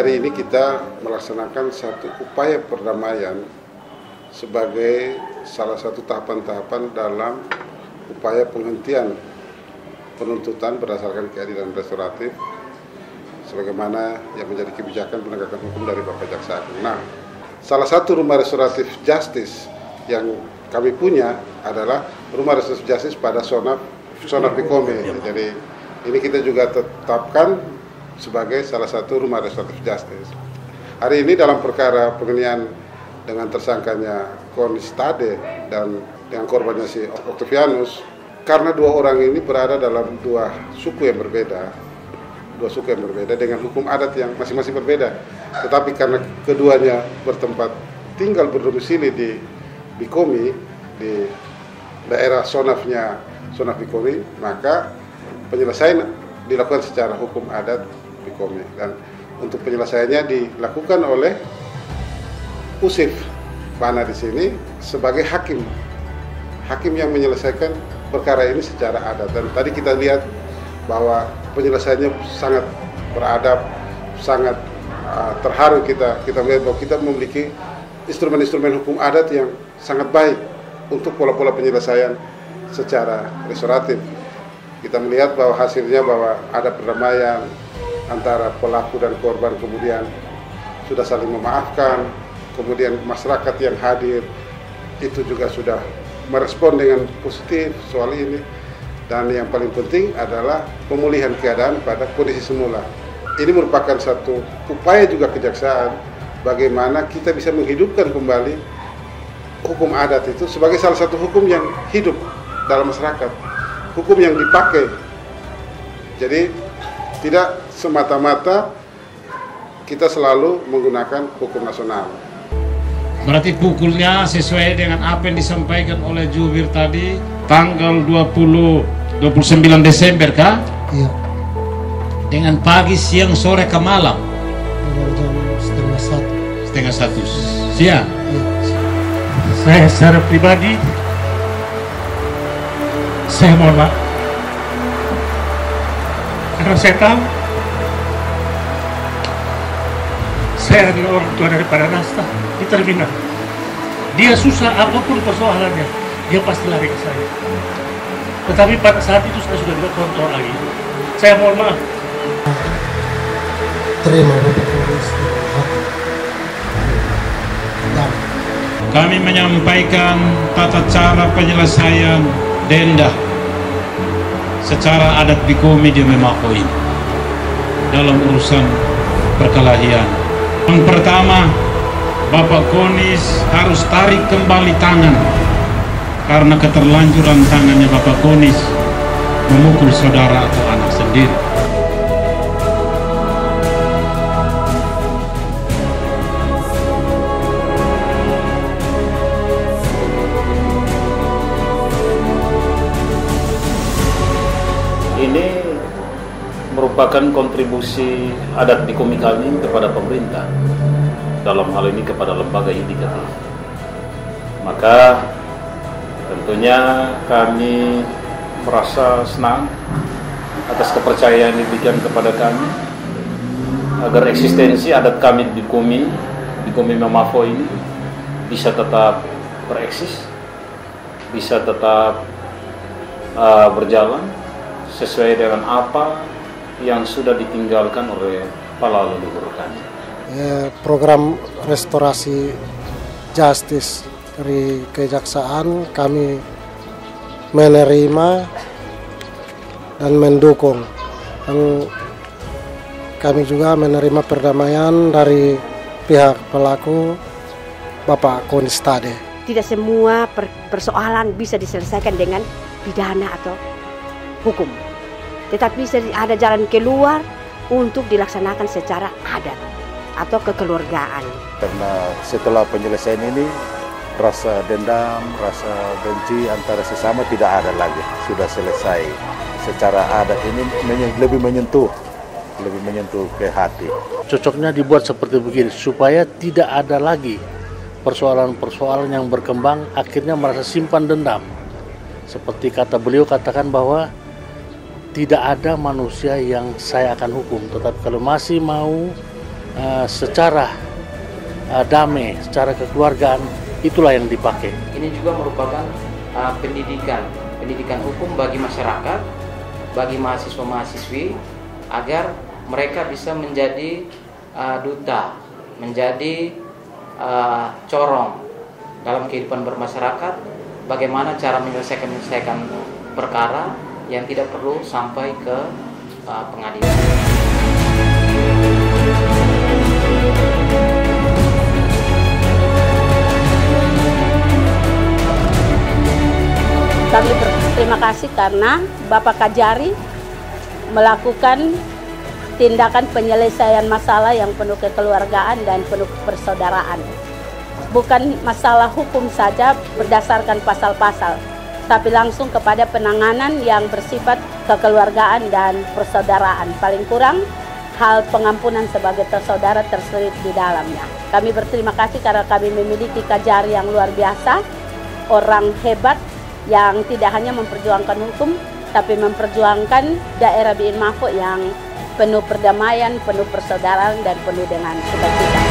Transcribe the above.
hari ini kita melaksanakan satu upaya perdamaian sebagai salah satu tahapan-tahapan dalam upaya penghentian penuntutan berdasarkan keadilan restoratif sebagaimana yang menjadi kebijakan penegakan hukum dari Bapak Jaksa Agung. Nah, salah satu rumah restoratif justice yang kami punya adalah rumah restoratif justice pada Sonaf Bikome. Jadi ini kita juga tetapkan sebagai salah satu rumah restoratif justice. Hari ini dalam perkara penganiayaan dengan tersangkanya Konistade dan dengan korbannya si Octavianus, karena dua orang ini berada dalam dua suku yang berbeda dengan hukum adat yang masing-masing berbeda, tetapi karena keduanya bertempat tinggal berdomisili di Bikome, di daerah Sonaf Bikome, maka penyelesaian dilakukan secara hukum adat Bikome, dan untuk penyelesaiannya dilakukan oleh Usif Bana di sini sebagai hakim yang menyelesaikan perkara ini secara adat. Dan tadi kita lihat bahwa penyelesaiannya sangat beradab, sangat terharu kita melihat bahwa kita memiliki instrumen-instrumen hukum adat yang sangat baik untuk pola-pola penyelesaian secara restoratif. Kita melihat bahwa hasilnya bahwa ada perdamaian antara pelaku dan korban, kemudian sudah saling memaafkan, kemudian masyarakat yang hadir itu juga sudah merespon dengan positif soal ini, dan yang paling penting adalah pemulihan keadaan pada kondisi semula. Ini merupakan satu upaya juga kejaksaan bagaimana kita bisa menghidupkan kembali hukum adat itu sebagai salah satu hukum yang hidup dalam masyarakat, hukum yang dipakai. Jadi tidak semata-mata kita selalu menggunakan hukum nasional. Berarti pukulnya sesuai dengan apa yang disampaikan oleh jubir tadi, tanggal 29 Desember kah? Iya. Dengan pagi, siang, sore ke malam? Dengan jam setengah satu siang? Iya. Saya secara pribadi, saya mohon maaf. Karena saya tahu, saya adalah orang tua daripada Nasta di terminal. Dia susah apapun persoalannya, dia pasti lari ke saya. Tetapi pada saat itu saya sudah tidak kontrol lagi. Saya mohon maaf. Terima Bapak Polres. Kami menyampaikan tata cara penyelesaian denda secara adat Bikome di Memako ini dalam urusan perkelahian. Yang pertama, Bapak Konis harus tarik kembali tangan karena keterlanjuran tangannya Bapak Konis memukul saudara atau anak sendiri. Ini merupakan kontribusi adat Bikome kami kepada pemerintah, dalam hal ini kepada lembaga yudikatif. Maka tentunya kami merasa senang atas kepercayaan yang diberikan kepada kami agar eksistensi adat kami di Bikome Memako ini bisa tetap bereksis, bisa tetap berjalan sesuai dengan apa yang sudah ditinggalkan oleh para leluhur kami. Program restorasi justice dari kejaksaan kami menerima dan mendukung, dan kami juga menerima perdamaian dari pihak pelaku Bapak Konistade. Tidak semua persoalan bisa diselesaikan dengan pidana atau hukum, tetapi ada jalan keluar untuk dilaksanakan secara adat atau kekeluargaan. Karena setelah penyelesaian ini, rasa dendam, rasa benci antara sesama tidak ada lagi, sudah selesai. Secara adat ini lebih menyentuh ke hati. Cocoknya dibuat seperti begini supaya tidak ada lagi persoalan-persoalan yang berkembang akhirnya merasa simpan dendam. Seperti kata beliau katakan bahwa tidak ada manusia yang saya akan hukum, tetapi kalau masih mau secara damai, secara kekeluargaan, itulah yang dipakai. Ini juga merupakan pendidikan hukum bagi masyarakat, bagi mahasiswa-mahasiswi, agar mereka bisa menjadi duta, menjadi corong dalam kehidupan bermasyarakat, bagaimana cara menyelesaikan perkara yang tidak perlu sampai ke pengadilan. Kami berterima kasih karena Bapak Kajari melakukan tindakan penyelesaian masalah yang penuh kekeluargaan dan penuh persaudaraan. Bukan masalah hukum saja berdasarkan pasal-pasal, tapi langsung kepada penanganan yang bersifat kekeluargaan dan persaudaraan. Paling kurang hal pengampunan sebagai saudara terselip di dalamnya. Kami berterima kasih karena kami memiliki Kajari yang luar biasa, orang hebat yang tidak hanya memperjuangkan hukum, tapi memperjuangkan daerah Biin Mahfud yang penuh perdamaian, penuh persaudaraan, dan penuh dengan sukacita.